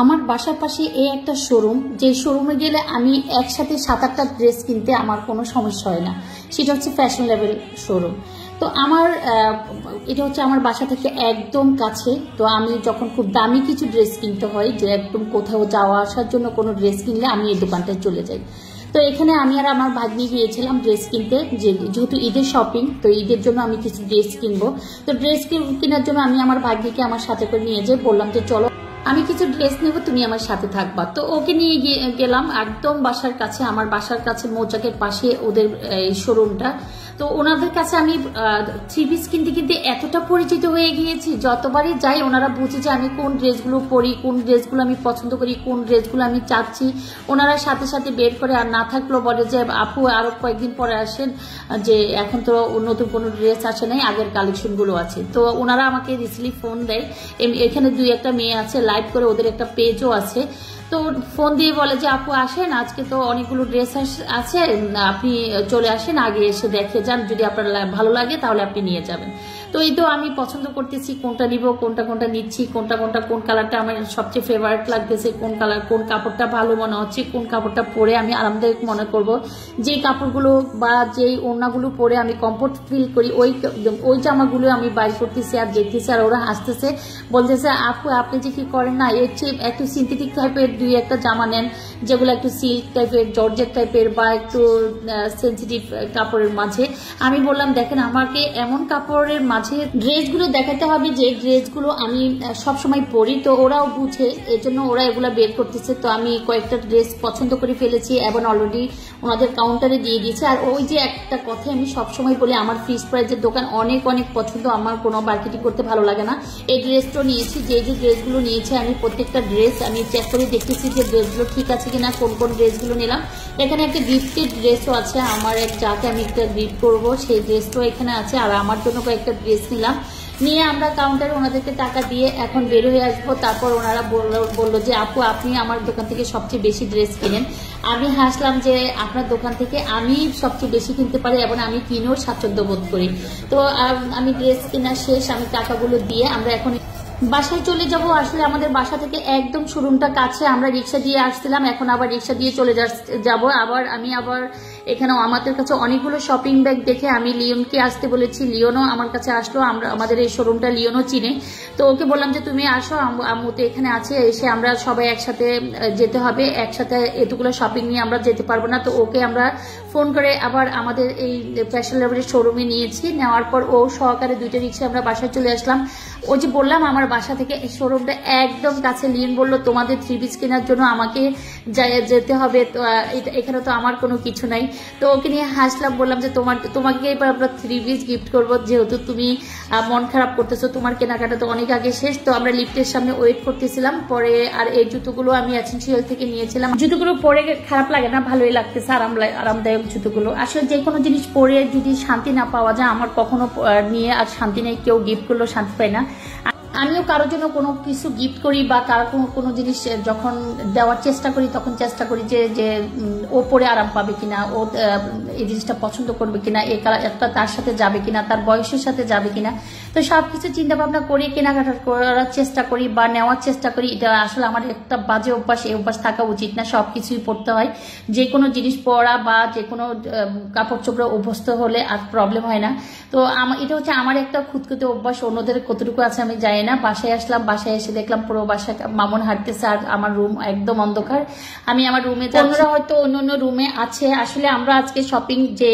আমার বাসার পাশে এই একটা শোরুম, যে শোরুমে গেলে আমি একসাথে 7-8টা ড্রেস কিনতে আমার কোনো সমস্যা হয় না। সেটা হচ্ছে ফ্যাশন লেভেল শোরুম। তো আমার এটা হচ্ছে আমার বাসা থেকে একদম কাছে। তো আমি যখন খুব দামি কিছু ড্রেস কিনতে হয়, যে একদম কোথাও যাওয়া আসার জন্য কোনো ড্রেস কিনলে আমি এই দোকানটায় চলে যাই। তো এখানে আমি আর আমার ভাগ্নি গিয়েছিলাম ড্রেস কিনতে, যেহেতু ঈদের শপিং, তো ঈদের জন্য আমি কিছু ড্রেস কিনবো। তো ড্রেস কেনার জন্য আমি আমার ভাগ্নিকে আমার সাথে করে নিয়ে যাই, বললাম যে চলো আমি কিছু ড্রেস নেব, তুমি আমার সাথে থাকবা। তো ওকে নিয়ে গেলাম একদম বাসার কাছে, আমার বাসার কাছে মৌচাকের পাশে ওদের শোরুমটা। তো ওনাদের কাছে আমি 3 পিস কিনতে কিনতে এতটা পরিচিত হয়ে গিয়েছি, যতবারই যাই ওনারা বুঝে যে আমি কোন ড্রেসগুলো পরি, কোন ড্রেসগুলো আমি পছন্দ করি, কোন ড্রেসগুলো আমি চাচ্ছি। ওনারা সাথে সাথে বের করে, আর না থাকলেও বলে যে আপু আরো কয়েকদিন পরে আসেন, যে এখন তো নতুন কোনো ড্রেস আসে নাই, আগের কালেকশনগুলো আছে। তো ওনারা আমাকে রিসেন্টলি ফোন দেয়, এখানে 2-1টা মেয়ে আছে লাইভ করে, ওদের একটা পেজও আছে। তো ফোন দিয়ে বলে যে আপু আসেন, আজকে তো অনেকগুলো ড্রেস আছে, আপনি চলে আসেন, আগে এসে দেখে যান, যদি আপনার ভালো লাগে তাহলে আপনি নিয়ে যাবেন। তো এই তো আমি পছন্দ করতেছি কোনটা নিব, কোনটা নিচ্ছি, কোন কালারটা আমার সবচেয়ে ফেভারিট লাগতেছে, কোন কাপড়টা ভালো মনে হচ্ছে, কোন কাপড়টা পরে আমি আরামদায়ক মনে করব, যে কাপড়গুলো বা যেই ওড়নাগুলো পরে আমি কমফোর্ট ফিল করি, ওই জামাগুলো আমি বাই করতেছি আর দেখতেছি। আর ওরা হাসতেছে, বলতেছে আপু আপনি যে কি করেন না, এর চেয়ে একটু সিনথেটিক টাইপের 2-1টা জামা নেন, যেগুলো একটু সিল্ক টাইপের, জর্জেট টাইপের বা একটু সেন্সিটিভ কাপড়ের মাঝে। আমি বললাম দেখেন, আমাকে এমন কাপড়ের মাঝে ড্রেসগুলো দেখাতে হবে যে ড্রেসগুলো আমি সবসময় পরি। তো ওরাও বুঝে, এজন্য ওরা এগুলা বের করতেছে। তো আমি কয়েকটা ড্রেস পছন্দ করে ফেলেছি এবং অলরেডি ওনাদের কাউন্টারে দিয়ে দিয়েছে। আর ওই যে একটা কথা আমি সবসময় বলি, আমার ফিক্সড প্রাইসের দোকান অনেক পছন্দ, আমার কোনো মার্কেটিং করতে ভালো লাগে না। এই ড্রেসটা নিয়েছি, যে ড্রেসগুলো নিয়েছে আমি প্রত্যেকটা ড্রেস আমি চেক করে দেখতেছি যে ড্রেসগুলো ঠিক আছে কিনা, কোন ড্রেসগুলো নিলাম। এখানে একটা গিফটের ড্রেসও আছে, আমার এক যাকে আমি একটা গিফট করবো সেই ড্রেসটাও এখানে আছে। আর আমার জন্য কয়েকটা ড্রেস নিলাম, নিয়ে আমরা কাউন্টারে ওনাদেরকে টাকা দিয়ে এখন বের হয়ে আসবো। তারপর ওনারা বললো যে আপু আপনি আমার দোকান থেকে সবচেয়ে বেশি ড্রেস কিনেন। আমি হাসলাম যে আপনার দোকান থেকে আমি সবচেয়ে বেশি কিনতে পারি এবং আমি কিনেও স্বাচ্ছন্দ্য বোধ করি। তো আমি ড্রেস কেনা শেষ, আমি টাকাগুলো দিয়ে আমরা এখন বাসায় চলে যাব। আসলে আমাদের বাসা থেকে একদম শোরুমটা কাছে, আমরা রিক্সা দিয়ে আসছিলাম, এখন আবার রিক্সা দিয়ে চলে যাব। আমি আবার এখানে আমাদের কাছে অনেকগুলো শপিং ব্যাগ দেখে আমি লিওনকে আসতে বলেছি, লিওনও আমার কাছে আসলো। আমাদের এই শোরুমটা লিওনও চিনে। তো ওকে বললাম যে তুমি আসো, আম্মু তো এখানে আছে, এসে আমরা সবাই একসাথে যেতে হবে, একসাথে এতগুলো শপিং নিয়ে আমরা যেতে পারবো না। তো ওকে আমরা ফোন করে আবার আমাদের এই ফ্যাশন লেভেলের শোরুমে নিয়েছি। নেওয়ার পর ও সহকারে 2টা রিক্সা আমরা বাসায় চলে আসলাম। ও যে বললাম আমার বাসা থেকে এই শোরুমটা একদম কাছে। লিওন বললো তোমাদের 3 পিস কেনার জন্য আমাকে যেতে হবে, এখানে তো আমার কোনো কিছু নাই। তো ওকে নিয়ে হাসলাম, বললাম যে তোমাকে এবার আমরা 3 পিস গিফট করবো, যেহেতু তুমি মন খারাপ করতেছো, তোমার কেনাকাটা তো অনেক আগে শেষ। তো আমরা লিফটের সামনে ওয়েট করতেছিলাম পরে। আর এই জুতোগুলো আমি এসেনশিয়াল থেকে নিয়েছিলাম। জুতোগুলো পরে খারাপ লাগে না, ভালোই লাগতেছে, আরামদায়ক জুতোগুলো। আসলে যে কোনো জিনিস পরে যদি শান্তি না পাওয়া যায়, আমার কখনো নিয়ে আর শান্তি নেই, কেউ গিফট করলেও শান্তি পায় না। আমিও কারোর জন্য কোনো কিছু গিফট করি বা কারো কোনো জিনিস যখন দেওয়ার চেষ্টা করি, তখন চেষ্টা করি যে ও পরে আরাম পাবে কিনা, ও এই জিনিসটা পছন্দ করবে কিনা, এই কালারটা তার সাথে যাবে কিনা, তার বয়সের সাথে যাবে কিনা। তো সবকিছু চিন্তা ভাবনা করে কেনাকাটা করার চেষ্টা করি বা নেওয়ার চেষ্টা করি। এটা আসলে আমার একটা বাজে অভ্যাস, এই অভ্যাস থাকা উচিত না। সবকিছুই পড়তে হয়, যে কোনো জিনিস পরা বা যে কোনো কাপড় চোপড়ে অভ্যস্ত হলে আর প্রবলেম হয় না। তো এটা হচ্ছে আমার একটা খুঁতখুঁতে অভ্যাস, অন্যদের কতটুকু আছে আমি জানি না। বাসায় আসলাম, বাসায় এসে দেখলাম পুরো বাসা মামুন হাঁটতেছে আর আমার রুম একদম অন্ধকার। আমি আমার রুমে, অন্যরা হয়তো অন্য রুমে আছে। আসলে আমরা আজকে শপিং, যে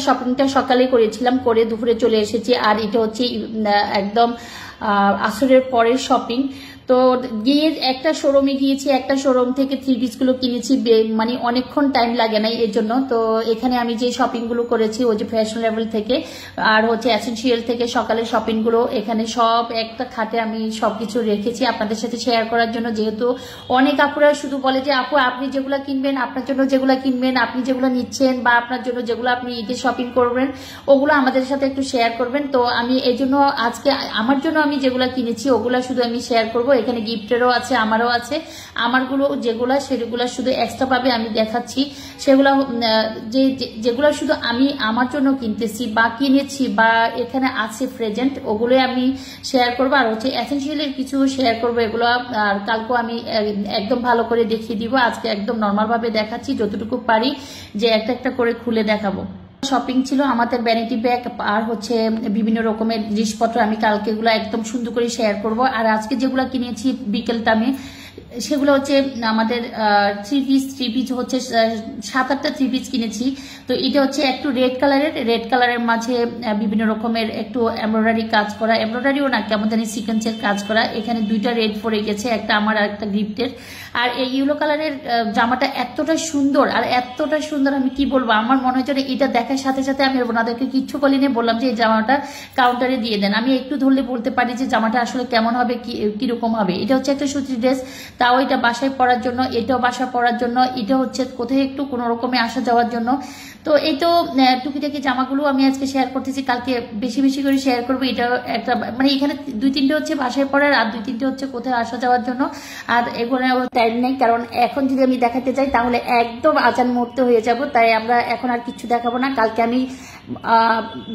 শপিংটা সকালে করেছিলাম, করে দুপুরে চলে এসেছি। আর এটা হচ্ছে একদম আসরের পরের শপিং। তো গিয়ে একটা শোরুমে গিয়েছি, একটা শোরুম থেকে 3 পিসগুলো কিনেছি, মানে অনেকক্ষণ টাইম লাগে নাই এর জন্য। তো এখানে আমি যে শপিংগুলো করেছি ওই যে ফ্যাশন লেভেল থেকে আর হচ্ছে এসেনশিয়াল থেকে সকালের শপিংগুলো, এখানে সব একটা খাটে আমি সবকিছু রেখেছি আপনাদের সাথে শেয়ার করার জন্য। যেহেতু অনেক আপুরা শুধু বলে যে আপু আপনি যেগুলো কিনবেন, আপনার জন্য যেগুলো কিনবেন, আপনি যেগুলো নিচ্ছেন বা আপনার জন্য যেগুলো আপনি ঈদে শপিং করবেন, ওগুলো আমাদের সাথে একটু শেয়ার করবেন। তো আমি এই জন্য আজকে আমার জন্য আমি যেগুলো কিনেছি ওগুলো শুধু আমি শেয়ার করবো। এখানে গিফটেরও আছে, আমারও আছে। আমারগুলো সেগুলো শুধু এক্সট্রা পাবে, আমি দেখাচ্ছি। সেগুলো যেগুলো শুধু আমি আমার জন্য কিনতেছি বা কিনেছি বা এখানে আছে প্রেজেন্ট, ওগুলোই আমি শেয়ার করবো। আর হচ্ছে এসেনশিয়ালের কিছু শেয়ার করবো, এগুলো আর কালকেও আমি একদম ভালো করে দেখিয়ে দিব। আজকে একদম নর্মাল ভাবে দেখাচ্ছি, যতটুকু পারি যে একটা একটা করে খুলে দেখাবো। শপিং ছিল আমাদের ভ্যানিটি ব্যাগ আর হচ্ছে বিভিন্ন রকমের জিনিসপত্র, আমি কালকে এগুলো একদম সুন্দর করে শেয়ার করব। আর আজকে যেগুলো কিনেছি বিকেল টাইমে, সেগুলো হচ্ছে আমাদের থ্রি পিস হচ্ছে 7-8টা থ্রি পিস কিনেছি। তো এটা হচ্ছে একটু রেড কালারের মাঝে বিভিন্ন রকমের একটু এমব্রয়ডারি কাজ করা, এমব্রয়ডারিও না কেমন জানি সিকোয়েন্সের কাজ করা। এখানে 2টা রেড পরে গেছে, একটা আমার আর একটা গিফটের। আর এই ইয়েলো কালারের জামাটা এতটা সুন্দর, আর এতটা সুন্দর আমি কি বলবো, আমার মনে হচ্ছে এটা দেখার সাথে সাথে আমি ওনাদেরকে কিচ্ছু বলিনি, বললাম যে এই জামাটা কাউন্টারে দিয়ে দেন। আমি একটু ধরলে বলতে পারি যে জামাটা আসলে কেমন হবে, কিরকম হবে। এটা হচ্ছে একটা সুতি ড্রেস, তাও এটা বাসায় পরার জন্য, এটাও বাসা পরার জন্য, এটা হচ্ছে কোথায় একটু কোনো রকমে আসা যাওয়ার জন্য। তো এই তো টুকিটাকি জামাগুলো আমি আজকে শেয়ার করতেছি, কালকে বেশি বেশি করে শেয়ার করবো। এটা একটা মানে এখানে 2-3টে হচ্ছে বাসায় পরার, আর 2-3টে হচ্ছে কোথায় আসা যাওয়ার জন্য। আর এগুলো টাইম নেই, কারণ এখন যদি আমি দেখাতে চাই তাহলে একদম আজান মুহূর্তে হয়ে যাব। তাই আমরা এখন আর কিছু দেখাবো না। কালকে আমি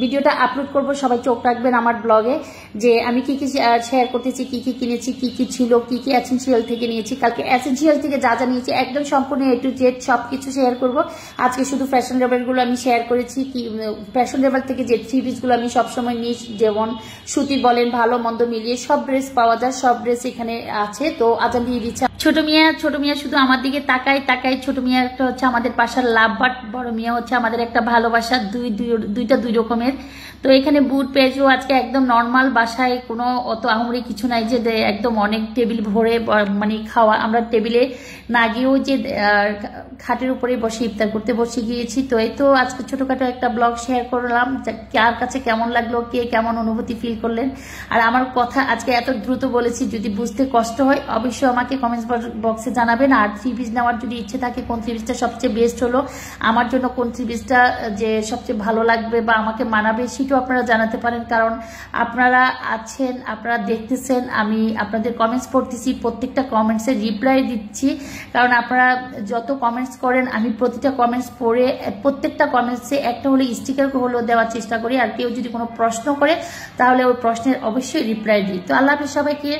ভিডিওটা আপলোড করব, সবাই চোখ রাখবেন আমার ব্লগে, যে আমি কি কি শেয়ার করতেছি, কি কি কিনেছি, কি কি ছিল, কি কি এসেনশিয়াল থেকে নিয়েছি। কালকে এসেনশিয়াল থেকে যা যা নিয়েছি একদম সম্পূর্ণ A to Z সবকিছু শেয়ার করব। আজকে শুধু ফ্যাশন লেভেলগুলো আমি শেয়ার করেছি। কি ফ্যাশন লেভেল থেকে যে থ্রি পিসগুলো আমি সবসময় নিই, যেমন সুতি বলেন ভালো মন্দ মিলিয়ে সব ড্রেস পাওয়া যায়, সব ড্রেস এখানে আছে। তো আজান দিয়ে দিচ্ছে। ছোট মিয়া শুধু আমার দিকে তাকাই। ছোট মিয়া একটা হচ্ছে আমাদের পাশার লাভ, বাট বড় মিয়া হচ্ছে আমাদের একটা ভালোবাসা, দুইটা দুই রকমের। তো এখানে বুট পেয়েছো আজকে একদম নর্মাল, বাসায় কোনো অত আহামরি কিছু নাই যে একদম অনেক টেবিল ভরে মানে খাওয়া। আমরা টেবিলে না গিয়েও যে খাটের উপরে বসে ইফতার করতে বসে গিয়েছি। তো এই তো আজকে ছোটখাটো একটা ব্লগ শেয়ার করলাম, কার কাছে কেমন লাগলো, কে কেমন অনুভূতি ফিল করলেন। আর আমার কথা আজকে এত দ্রুত বলেছি, যদি বুঝতে কষ্ট হয় অবশ্যই আমাকে কমেন্টস বক্সে জানাবেন। আর থ্রি পিস নেওয়ার যদি ইচ্ছে থাকে কোন থ্রি পিসটা সবচেয়ে বেস্ট হলো আমার জন্য, কোন থ্রি পিসটা যে সবচেয়ে ভালো লাগবে বা আমাকে মানাবে, সেটাও আপনারা জানাতে পারেন। কারণ আপনারা আছেন, আপনারা দেখতেছেন, আমি আপনাদের কমেন্টস পড়তেছি, প্রত্যেকটা কমেন্টসে রিপ্লাই দিচ্ছি। কারণ আপনারা যত কমেন্টস করেন আমি প্রতিটা কমেন্টস পড়ে প্রত্যেকটা কমেন্টসে একটা হলে স্টিকার হলেও দেওয়ার চেষ্টা করি। আর কেউ যদি কোনো প্রশ্ন করে তাহলে ওই প্রশ্নের অবশ্যই রিপ্লাই দিই। তো আল্লাহ হাফেজ সবাইকে।